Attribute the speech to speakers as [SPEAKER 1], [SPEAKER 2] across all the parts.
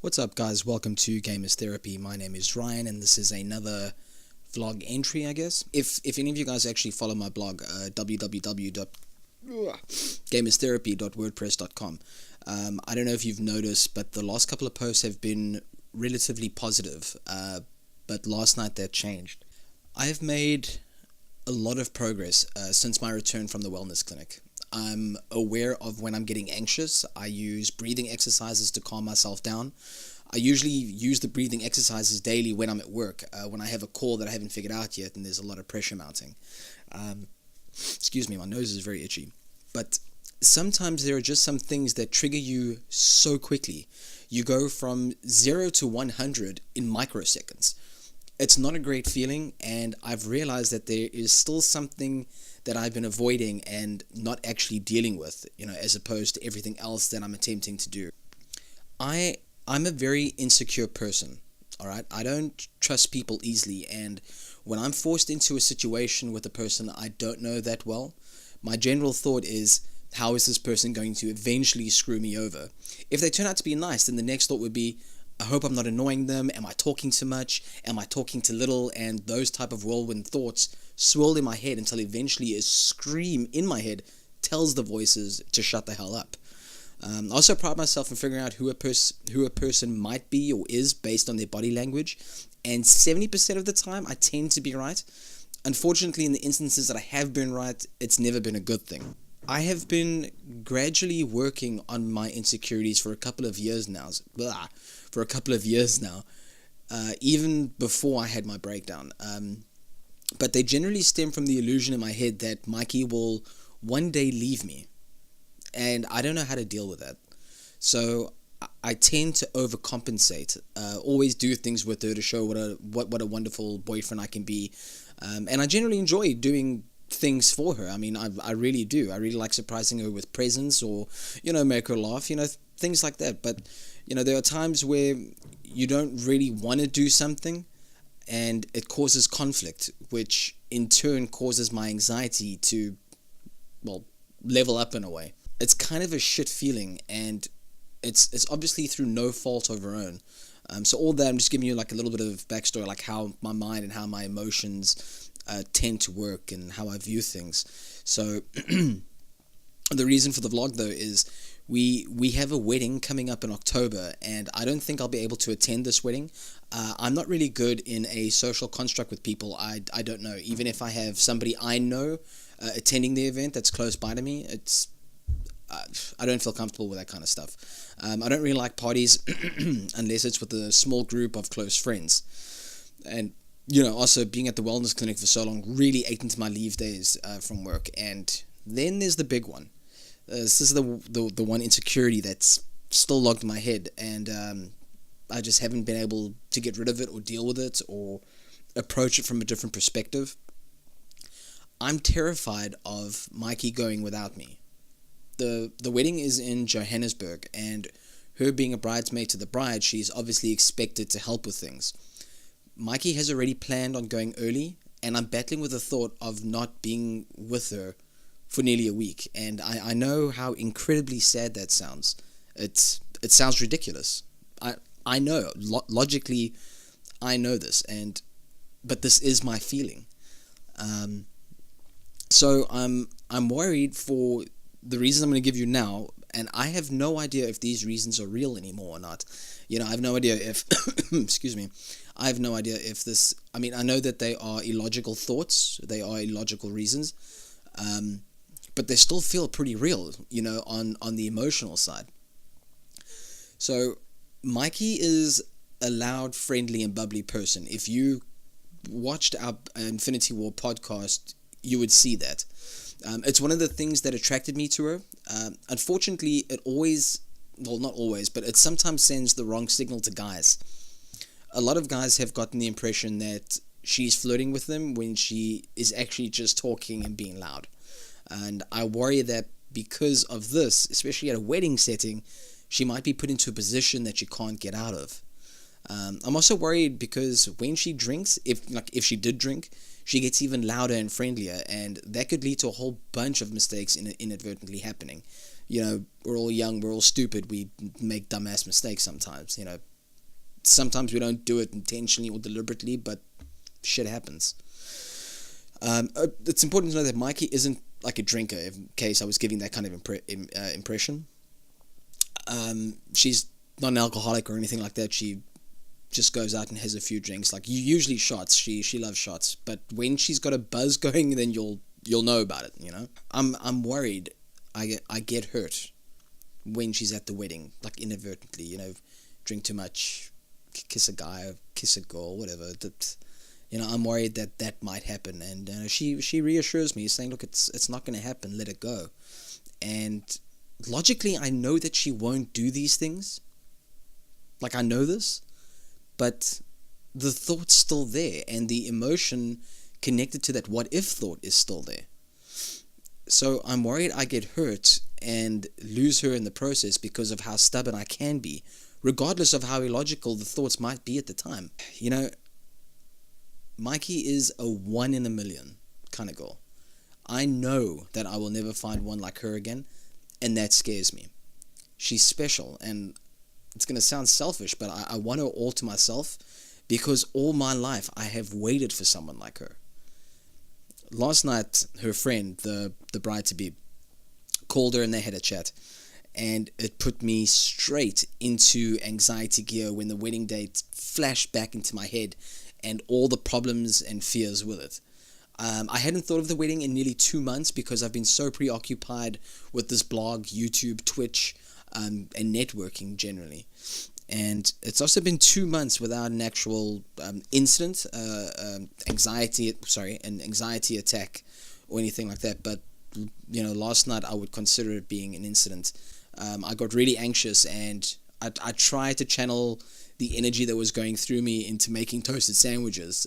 [SPEAKER 1] What's up, guys? Welcome to Gamers Therapy. My name is Ryan, and this is another vlog entry, I guess. If any of you guys actually follow my blog, www.gamerstherapy.wordpress.com, I don't know if you've noticed, but the last couple of posts have been relatively positive, but last night that changed. I've made a lot of progress since my return from the wellness clinic. I'm aware of when I'm getting anxious. I use breathing exercises to calm myself down. I usually use the breathing exercises daily when I'm at work, when I have a call that I haven't figured out yet and there's a lot of pressure mounting. Excuse me, my nose is very itchy. But sometimes there are just some things that trigger you so quickly. You go from 0 to 100 in microseconds. It's not a great feeling, and I've realized that there is still something that I've been avoiding and not actually dealing with, as opposed to everything else that I'm attempting to do. I'm a very insecure person, all right? I don't trust people easily, and when I'm forced into a situation with a person I don't know that well, my general thought is, how is this person going to eventually screw me over? If they turn out to be nice, then the next thought would be, I hope I'm not annoying them. Am I talking too much? Am I talking too little? And those type of whirlwind thoughts swirl in my head until eventually a scream in my head tells the voices to shut the hell up. I also pride myself in figuring out who a person might be or is based on their body language. And 70% of the time, I tend to be right. Unfortunately, in the instances that I have been right, it's never been a good thing. I have been gradually working on my insecurities for a couple of years now. Even before I had my breakdown. But they generally stem from the illusion in my head that Mikey will one day leave me. And I don't know how to deal with that. So I tend to overcompensate. Always do things with her to show what a wonderful boyfriend I can be. And I generally enjoy doing things for her. I mean, I really do. I really like surprising her with presents or, make her laugh, things like that. But, there are times where you don't really want to do something and it causes conflict, which in turn causes my anxiety to, level up in a way. It's kind of a shit feeling, and it's obviously through no fault of her own. So all that, I'm just giving you like a little bit of backstory, like how my mind and how my emotions tend to work and how I view things. So the reason for the vlog though is we have a wedding coming up in October, and I don't think I'll be able to attend this wedding. I'm not really good in a social construct with people I don't know. Even if I have somebody I know attending the event that's close by to me, I don't feel comfortable with that kind of stuff. I don't really like parties unless it's with a small group of close friends. And also being at the wellness clinic for so long really ate into my leave days from work. And then there's the big one. This is the one insecurity that's still logged in my head, and I just haven't been able to get rid of it or deal with it or approach it from a different perspective. I'm terrified of Mikey going without me. The wedding is in Johannesburg, and her being a bridesmaid to the bride, she's obviously expected to help with things. Mikey has already planned on going early, and I'm battling with the thought of not being with her for nearly a week. And I know how incredibly sad that sounds. It sounds ridiculous. I know. Logically, I know this, but this is my feeling. So I'm worried for the reasons I'm going to give you now, and I have no idea if these reasons are real anymore or not. I have no idea if, excuse me, I have no idea if this, I know that they are illogical thoughts, they are illogical reasons, but they still feel pretty real, on the emotional side. So, Mikey is a loud, friendly, and bubbly person. If you watched our Infinity War podcast, you would see that. It's one of the things that attracted me to her. Unfortunately, it always, not always, but it sometimes sends the wrong signal to guys. A lot of guys have gotten the impression that she's flirting with them when she is actually just talking and being loud. And I worry that because of this, especially at a wedding setting, she might be put into a position that she can't get out of. I'm also worried because when she drinks, if she did drink, she gets even louder and friendlier, and that could lead to a whole bunch of mistakes inadvertently happening. We're all young, we're all stupid, we make dumbass mistakes sometimes, Sometimes we don't do it intentionally or deliberately, but shit happens. It's important to know that Mikey isn't like a drinker, in case I was giving that kind of impression. She's not an alcoholic or anything like that. She just goes out and has a few drinks, like usually shots. She loves shots, but when she's got a buzz going, then you'll know about it. I'm worried I get hurt when she's at the wedding, like inadvertently, drink too much, kiss a guy, kiss a girl, whatever. I'm worried that might happen, and she reassures me, saying, look, it's not going to happen, let it go. And logically, I know that she won't do these things. Like, I know this, but the thought's still there, and the emotion connected to that what if thought is still there. So I'm worried I get hurt and lose her in the process because of how stubborn I can be, regardless of how illogical the thoughts might be at the time. Mikey is a 1 in a million kind of girl. I know that I will never find one like her again, and that scares me. She's special, and it's going to sound selfish, but I want her all to myself, because all my life I have waited for someone like her. Last night, her friend, the bride-to-be, called her and they had a chat, and it put me straight into anxiety gear when the wedding date flashed back into my head and all the problems and fears with it. I hadn't thought of the wedding in nearly 2 months because I've been so preoccupied with this blog, YouTube, Twitch, and networking generally. And it's also been 2 months without an actual incident, an anxiety attack or anything like that. But last night I would consider it being an incident. I got really anxious, and I tried to channel the energy that was going through me into making toasted sandwiches,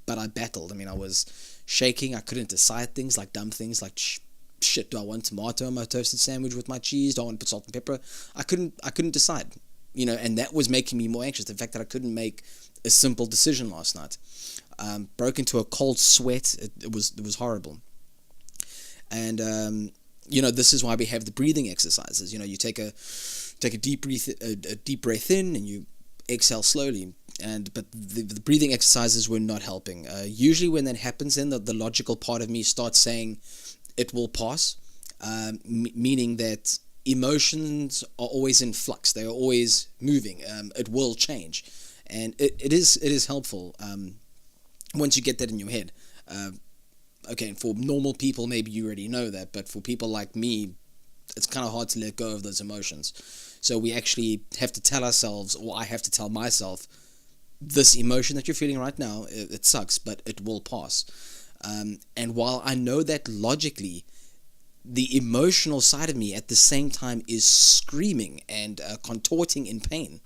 [SPEAKER 1] but I battled. I was shaking. I couldn't decide things, like dumb things like shit, do I want tomato on my toasted sandwich with my cheese? Do I want to put salt and pepper? I couldn't decide, and that was making me more anxious, the fact that I couldn't make a simple decision last night. Broke into a cold sweat. It was horrible. And this is why we have the breathing exercises. You take a deep breath in, and you exhale slowly. But the breathing exercises were not helping. Usually when that happens, then the logical part of me starts saying it will pass, meaning that emotions are always in flux. They are always moving. It will change, and it is helpful once you get that in your head. Okay, and for normal people, maybe you already know that, but for people like me, it's kind of hard to let go of those emotions. So we actually have to tell ourselves, or I have to tell myself, this emotion that you're feeling right now, it sucks, but it will pass. And while I know that logically, the emotional side of me at the same time is screaming and contorting in pain.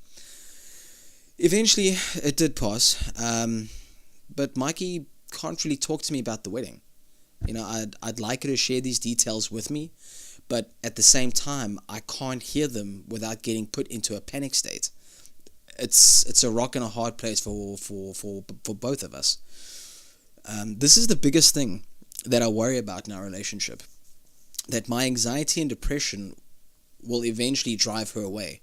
[SPEAKER 1] Eventually, it did pass, but Mikey can't really talk to me about the wedding. I'd like her to share these details with me, but at the same time, I can't hear them without getting put into a panic state. It's a rock and a hard place for both of us. This is the biggest thing that I worry about in our relationship, that my anxiety and depression will eventually drive her away.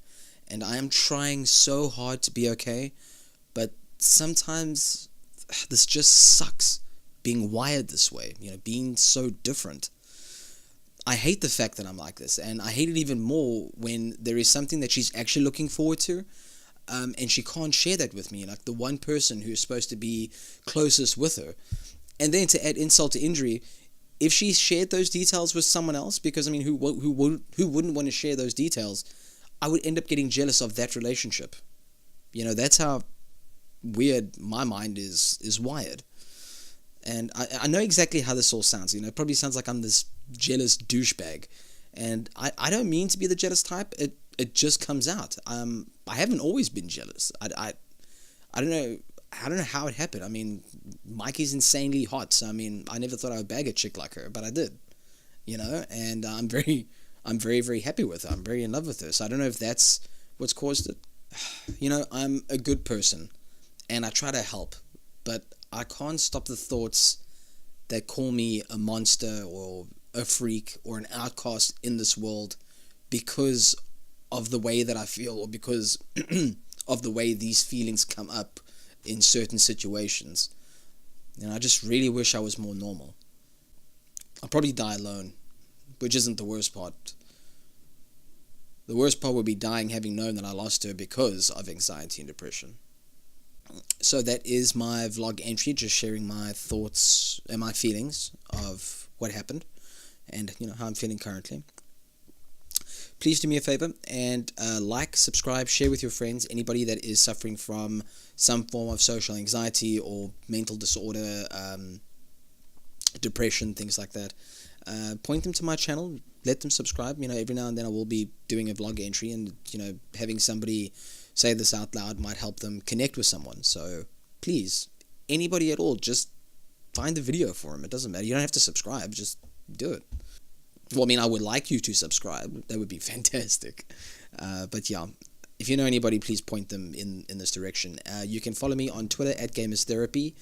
[SPEAKER 1] And I am trying so hard to be okay, but sometimes this just sucks, being wired this way, being so different. I hate the fact that I'm like this, and I hate it even more when there is something that she's actually looking forward to, and she can't share that with me, like the one person who's supposed to be closest with her. And then to add insult to injury, if she shared those details with someone else, because who wouldn't want to share those details, I would end up getting jealous of that relationship. That's how weird my mind is wired. And I know exactly how this all sounds. It probably sounds like I'm this jealous douchebag, and I don't mean to be the jealous type. It just comes out. I haven't always been jealous. I don't know how it happened. Mikey's insanely hot, so I never thought I would bag a chick like her, but I did. And I'm very, very happy with her. I'm very in love with her. So I don't know if that's what's caused it. I'm a good person, and I try to help, but I can't stop the thoughts that call me a monster or a freak or an outcast in this world because of the way that I feel, or because of the way these feelings come up in certain situations. I just really wish I was more normal. I'll probably die alone, which isn't the worst part. The worst part would be dying having known that I lost her because of anxiety and depression. So that is my vlog entry, just sharing my thoughts and my feelings of what happened and how I'm feeling currently. Please do me a favor and like, subscribe, share with your friends, anybody that is suffering from some form of social anxiety or mental disorder, depression, things like that. Point them to my channel, let them subscribe. Every now and then I will be doing a vlog entry, and having somebody say this out loud might help them connect with someone. So please, anybody at all, just find the video for them. It doesn't matter. You don't have to subscribe, just do it. Well, I would like you to subscribe. That would be fantastic. But yeah, if you know anybody, please point them in this direction. You can follow me on Twitter at GamersTherapy.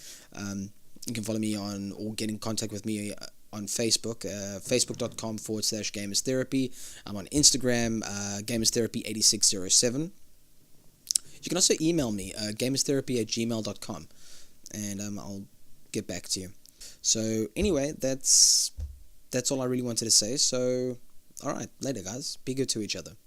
[SPEAKER 1] You can follow me on, or get in contact with me on Facebook, facebook.com/GamersTherapy. I'm on Instagram, GamersTherapy8607. You can also email me, gamerstherapy@gmail.com, and I'll get back to you. So anyway, that's all I really wanted to say. So, alright, later guys. Be good to each other.